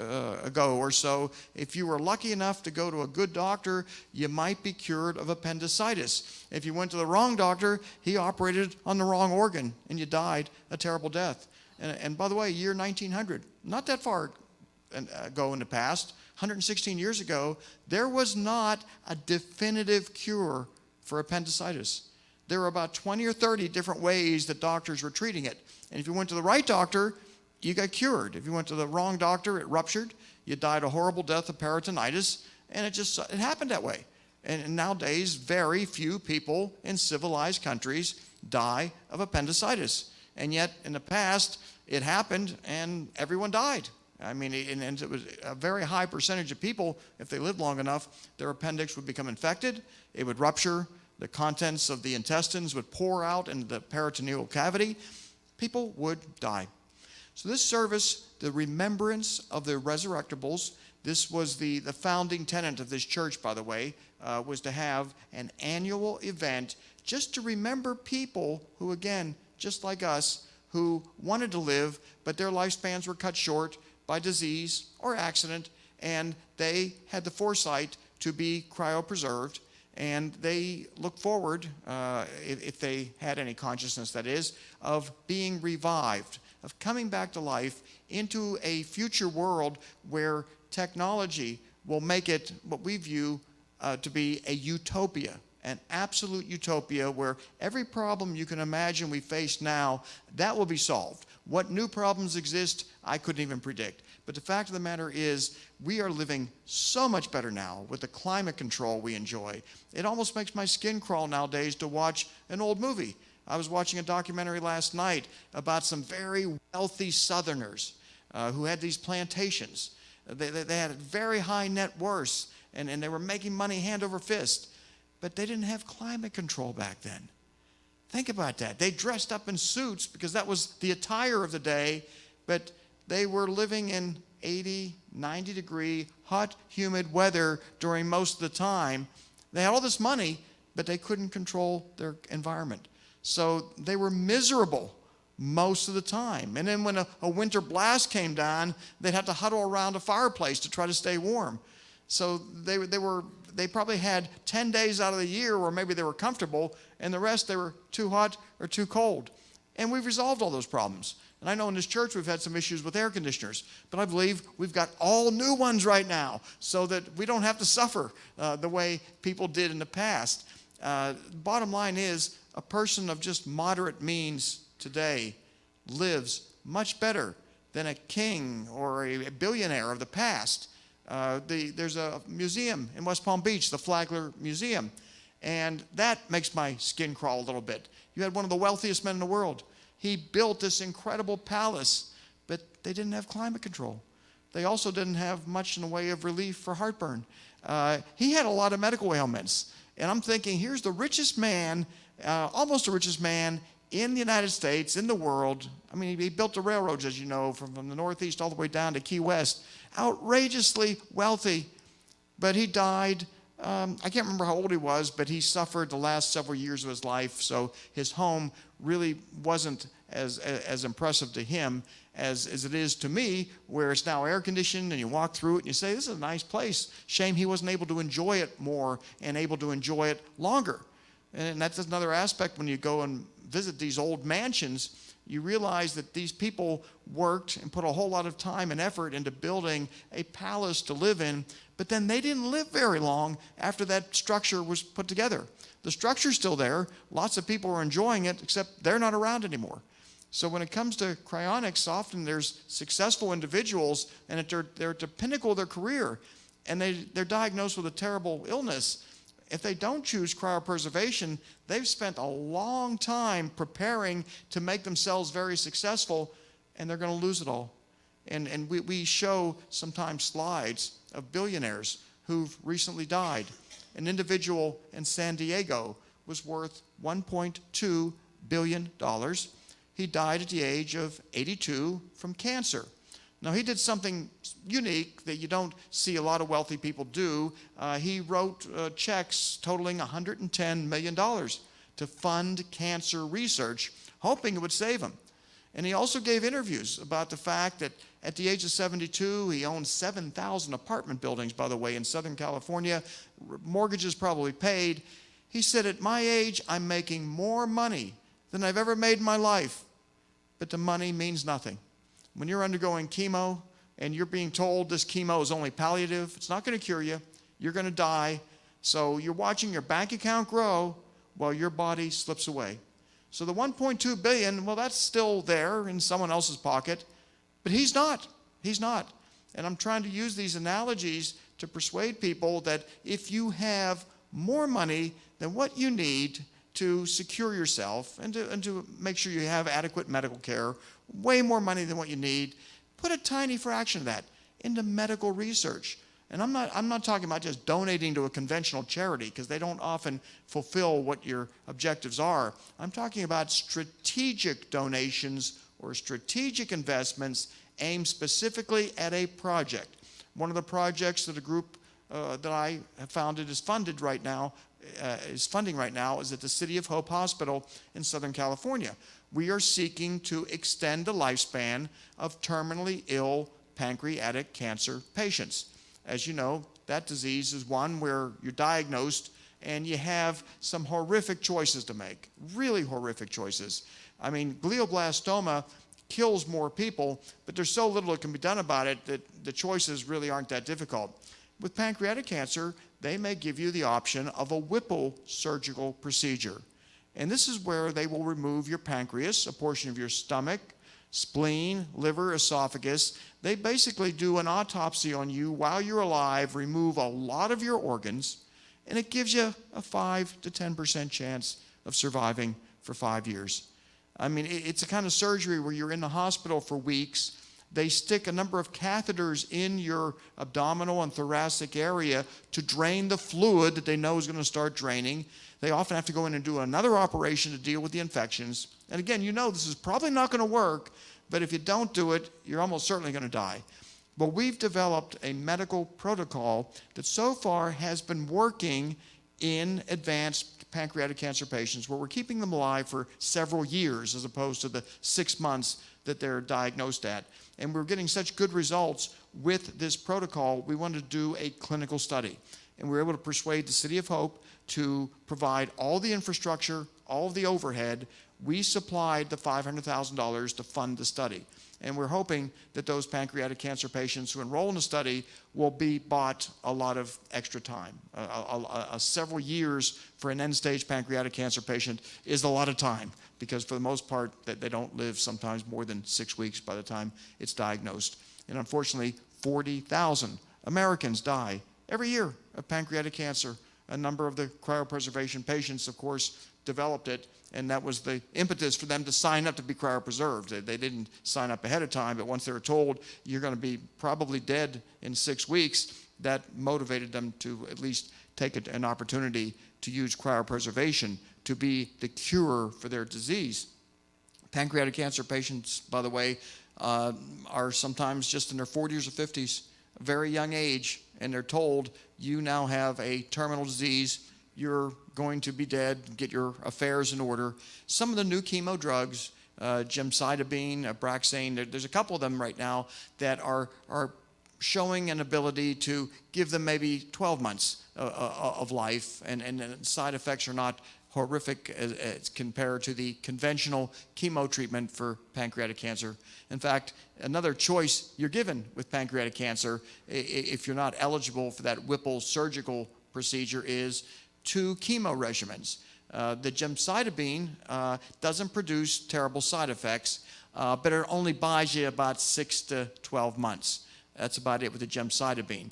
ago or so. If you were lucky enough to go to a good doctor, you might be cured of appendicitis. If you went to the wrong doctor, he operated on the wrong organ, and you died a terrible death. And by the way, year 1900, not that far ago in the past, 116 years ago, there was not a definitive cure for appendicitis. There were about 20 or 30 different ways that doctors were treating it. And if you went to the right doctor, you got cured. If you went to the wrong doctor, it ruptured. You died a horrible death of peritonitis, and it happened that way. And nowadays, very few people in civilized countries die of appendicitis. And yet, in the past, it happened, and everyone died. I mean, and it was a very high percentage of people, if they lived long enough, their appendix would become infected. It would rupture. The contents of the intestines would pour out into the peritoneal cavity. People would die. So this service, the Remembrance of the Resurrectables, this was the founding tenet of this church, by the way, was to have an annual event just to remember people who, again, just like us, who wanted to live, but their lifespans were cut short by disease or accident, and they had the foresight to be cryopreserved. And they look forward, if they had any consciousness, that is, of being revived, of coming back to life into a future world where technology will make it what we view to be a utopia, an absolute utopia where every problem you can imagine we face now, that will be solved. What new problems exist, I couldn't even predict. But the fact of the matter is, we are living so much better now with the climate control we enjoy. It almost makes my skin crawl nowadays to watch an old movie. I was watching a documentary last night about some very wealthy Southerners who had these plantations. They had very high net worths, and they were making money hand over fist. But they didn't have climate control back then. Think about that. They dressed up in suits because that was the attire of the day, but they were living in 80, 90 degree, hot, humid weather during most of the time. They had all this money, but they couldn't control their environment. So they were miserable most of the time. And then when a winter blast came down, they'd have to huddle around a fireplace to try to stay warm. So they probably had 10 days out of the year where maybe they were comfortable, and the rest they were too hot or too cold. And we've resolved all those problems. And I know in this church we've had some issues with air conditioners, but I believe we've got all new ones right now so that we don't have to suffer the way people did in the past. Bottom line is, a person of just moderate means today lives much better than a king or a billionaire of the past. There's a museum in West Palm Beach, the Flagler Museum, and that makes my skin crawl a little bit. You had one of the wealthiest men in the world. He built this incredible palace, but they didn't have climate control. They also didn't have much in the way of relief for heartburn. He had a lot of medical ailments, and I'm thinking, here's the richest man, almost the richest man in the United States, in the world. I mean, he built the railroads, as you know, from the Northeast all the way down to Key West. Outrageously wealthy, but he died. I can't remember how old he was, but he suffered the last several years of his life, so his home really wasn't as impressive to him as it is to me, where it's now air conditioned and you walk through it and you say, this is a nice place. Shame he wasn't able to enjoy it more and able to enjoy it longer. And that's another aspect when you go and visit these old mansions. You realize that these people worked and put a whole lot of time and effort into building a palace to live in, but then they didn't live very long after that structure was put together. The structure's still there. Lots of people are enjoying it, except they're not around anymore. So when it comes to cryonics, often there's successful individuals, and they're at the pinnacle of their career, and they're diagnosed with a terrible illness. If they don't choose cryopreservation, they've spent a long time preparing to make themselves very successful, and they're going to lose it all. And we show sometimes slides of billionaires who've recently died. An individual in San Diego was worth $1.2 billion. He died at the age of 82 from cancer. Now, he did something unique that you don't see a lot of wealthy people do. He wrote checks totaling $110 million to fund cancer research, hoping it would save him. And he also gave interviews about the fact that at the age of 72, he owned 7,000 apartment buildings, by the way, in Southern California, mortgages probably paid. He said, at my age, I'm making more money than I've ever made in my life, but the money means nothing. When you're undergoing chemo and you're being told this chemo is only palliative, it's not going to cure you, you're going to die, so you're watching your bank account grow while your body slips away. So the 1.2 billion, well, that's still there in someone else's pocket, but he's not. He's not. And I'm trying to use these analogies to persuade people that if you have more money than what you need to secure yourself and to make sure you have adequate medical care, way more money than what you need, put a tiny fraction of that into medical research. And I'm not talking about just donating to a conventional charity, because they don't often fulfill what your objectives are. I'm talking about strategic donations or strategic investments aimed specifically at a project. One of the projects that a group that I have founded is funding right now is at the City of Hope Hospital in Southern California. We are seeking to extend the lifespan of terminally ill pancreatic cancer patients. As you know, that disease is one where you're diagnosed and you have some horrific choices to make, really horrific choices. I mean, glioblastoma kills more people, but there's so little that can be done about it that the choices really aren't that difficult. With pancreatic cancer, they may give you the option of a Whipple surgical procedure. And this is where they will remove your pancreas, a portion of your stomach, spleen, liver, esophagus. They basically do an autopsy on you while you're alive, remove a lot of your organs, and it gives you a 5 to 10% chance of surviving for 5 years. I mean, it's a kind of surgery where you're in the hospital for weeks. They stick a number of catheters in your abdominal and thoracic area to drain the fluid that they know is going to start draining. They often have to go in and do another operation to deal with the infections. And again, you know this is probably not going to work, but if you don't do it, you're almost certainly going to die. But we've developed a medical protocol that so far has been working in advanced pancreatic cancer patients, where we're keeping them alive for several years as opposed to the 6 months that they're diagnosed at. And we're getting such good results with this protocol, we wanted to do a clinical study. And we were able to persuade the City of Hope to provide all the infrastructure, all of the overhead. We supplied the $500,000 to fund the study. And we're hoping that those pancreatic cancer patients who enroll in the study will be bought a lot of extra time. Several years for an end-stage pancreatic cancer patient is a lot of time, because for the most part, they don't live sometimes more than 6 weeks by the time it's diagnosed. And unfortunately, 40,000 Americans die every year of pancreatic cancer. A number of the cryopreservation patients, of course, developed it, and that was the impetus for them to sign up to be cryopreserved. They didn't sign up ahead of time, but once they were told you're going to be probably dead in 6 weeks, that motivated them to at least take an opportunity to use cryopreservation to be the cure for their disease. Pancreatic cancer patients, by the way, are sometimes just in their 40s or 50s, a very young age, and they're told you now have a terminal disease, you're going to be dead, get your affairs in order. Some of the new chemo drugs, gemcitabine, Abraxane, there's a couple of them right now that are showing an ability to give them maybe 12 months of life, and side effects are not horrific as compared to the conventional chemo treatment for pancreatic cancer. In fact, another choice you're given with pancreatic cancer, if you're not eligible for that Whipple surgical procedure, is 2 chemo regimens. The gemcitabine doesn't produce terrible side effects, but it only buys you about 6 to 12 months. That's about it with the gemcitabine.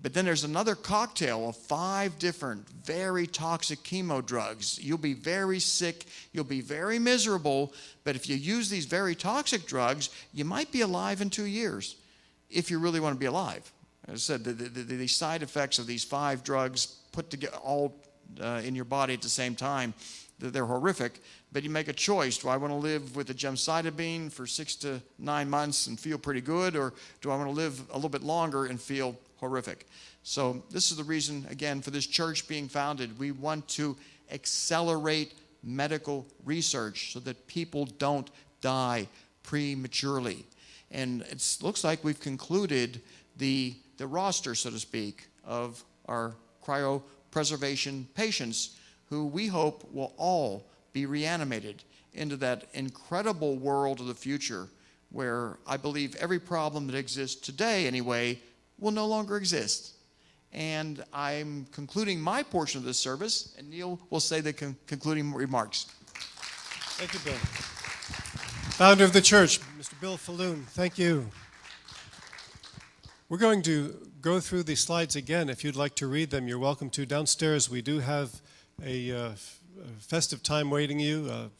But then there's another cocktail of 5 different very toxic chemo drugs. You'll be very sick, you'll be very miserable, but if you use these very toxic drugs, you might be alive in 2 years, if you really want to be alive. As I said, the side effects of these 5 drugs put together all in your body at the same time, they're horrific. But you make a choice. Do I want to live with the gemcitabine for 6 to 9 months and feel pretty good, or do I want to live a little bit longer and feel horrific? So this is the reason, again, for this church being founded. We want to accelerate medical research so that people don't die prematurely. And it looks like we've concluded the roster, so to speak, of our cryopreservation patients who we hope will all be reanimated into that incredible world of the future where I believe every problem that exists today, anyway, will no longer exist. And I'm concluding my portion of this service, and Neil will say the concluding remarks. Thank you, Bill. Founder of the church, Mr. Bill Falloon, thank you. We're going to go through the slides again. If you'd like to read them, you're welcome to. Downstairs, we do have a festive time waiting you,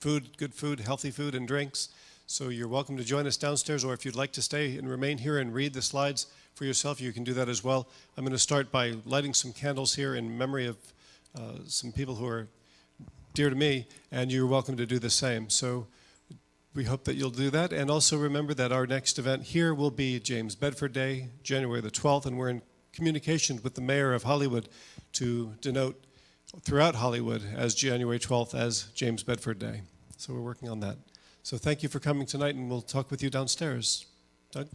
food, good food, healthy food and drinks. So you're welcome to join us downstairs, or if you'd like to stay and remain here and read the slides for yourself, you can do that as well. I'm going to start by lighting some candles here in memory of some people who are dear to me, and you're welcome to do the same. So we hope that you'll do that. And also remember that our next event here will be James Bedford Day, January the 12th, and we're in communication with the mayor of Hollywood to denote throughout Hollywood as January 12th as James Bedford Day. So we're working on that. So thank you for coming tonight, and we'll talk with you downstairs. Doug?